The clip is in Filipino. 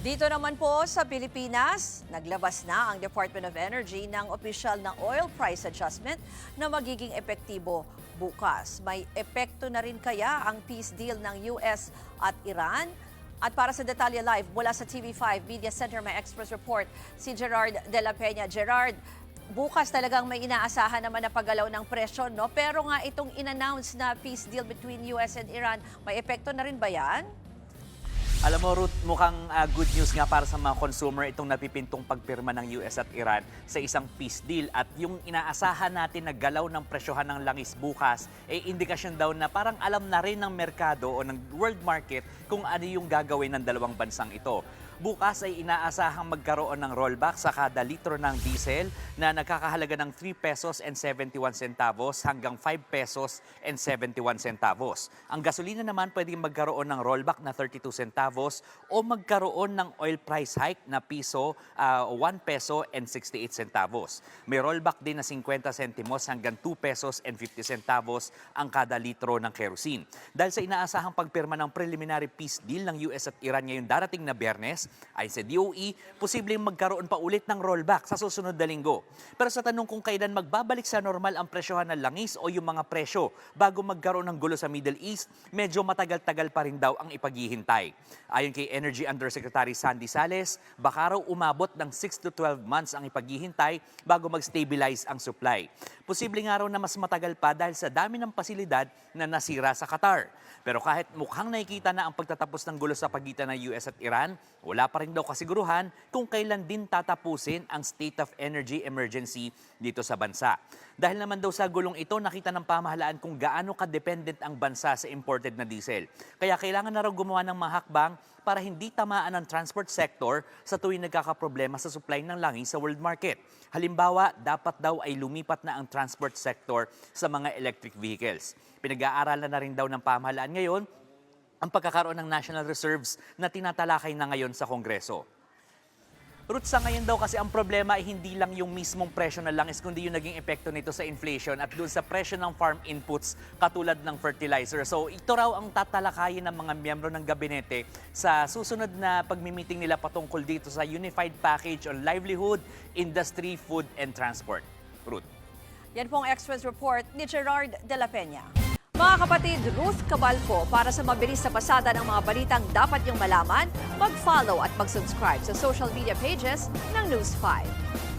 Dito naman po sa Pilipinas, naglabas na ang Department of Energy ng opisyal na oil price adjustment na magiging epektibo bukas. May epekto na rin kaya ang peace deal ng US at Iran? At para sa Detalye Live mula sa TV5 Media Center, may express report si Gerard de la Peña. Gerard, bukas talagang may inaasahan naman na paggalaw ng presyo, no? Pero nga itong in-announce na peace deal between US and Iran, may epekto na rin ba yan? Alam mo, Ruth, mukhang good news nga para sa mga consumer itong napipintong pagpirma ng US at Iran sa isang peace deal. At yung inaasahan natin na galaw ng presyohan ng langis bukas, indikasyon daw na parang alam na rin ng merkado o ng world market kung ano yung gagawin ng dalawang bansang ito. Bukas ay inaasahang magkaroon ng rollback sa kada litro ng diesel na nagkakahalaga ng 3 pesos and 71 centavos hanggang 5 pesos and 71 centavos. Ang gasolina naman pwedeng magkaroon ng rollback na 32 centavos o magkaroon ng oil price hike na 1 peso and 68 centavos. May rollback din na 50 centimos hanggang 2 pesos and 50 centavos ang kada litro ng kerosene. Dahil sa inaasahang pagpirma ng preliminary peace deal ng US at Iran ngayong darating na Biyernes, ay sa DOE, posibleng magkaroon pa ulit ng rollback sa susunod na linggo. Pero sa tanong kung kailan magbabalik sa normal ang presyohan ng langis o yung mga presyo bago magkaroon ng gulo sa Middle East, medyo matagal-tagal pa rin daw ang ipaghihintay. Ayon kay Energy Undersecretary Sandy Sales, baka raw umabot ng 6 to 12 months ang ipaghihintay bago mag-stabilize ang supply. Posible nga raw na mas matagal pa dahil sa dami ng pasilidad na nasira sa Qatar. Pero kahit mukhang nakikita na ang pagtatapos ng gulo sa pagitan ng US at Iran, wala pa rin daw kasiguruhan kung kailan din tatapusin ang state of energy emergency dito sa bansa. Dahil naman daw sa gulong ito, nakita ng pamahalaan kung gaano ka-dependent ang bansa sa imported na diesel. Kaya kailangan na raw gumawa ng mga hakbang para hindi tamaan ang transport sector sa tuwing nagkakaproblema sa supply ng langis sa world market. Halimbawa, dapat daw ay lumipat na ang transport sector sa mga electric vehicles. Pinag-aaralan na rin daw ng pamahalaan ngayon ang pagkakaroon ng national reserves na tinatalakay na ngayon sa Kongreso. Ruth, sa ngayon daw kasi ang problema ay hindi lang yung mismong presyo ng langis, kundi yung naging epekto nito sa inflation at doon sa presyo ng farm inputs katulad ng fertilizer. So ito raw ang tatalakayin ng mga miyembro ng gabinete sa susunod na pagmimiting nila patungkol dito sa Unified Package on Livelihood, Industry, Food and Transport. Ruth. Yan pong Express Report ni Gerard de la Peña. Mga kapatid, Ruth Cabalco, para sa mabilis na pasada ng mga balitang dapat niyong malaman, mag-follow at mag-subscribe sa social media pages ng News 5.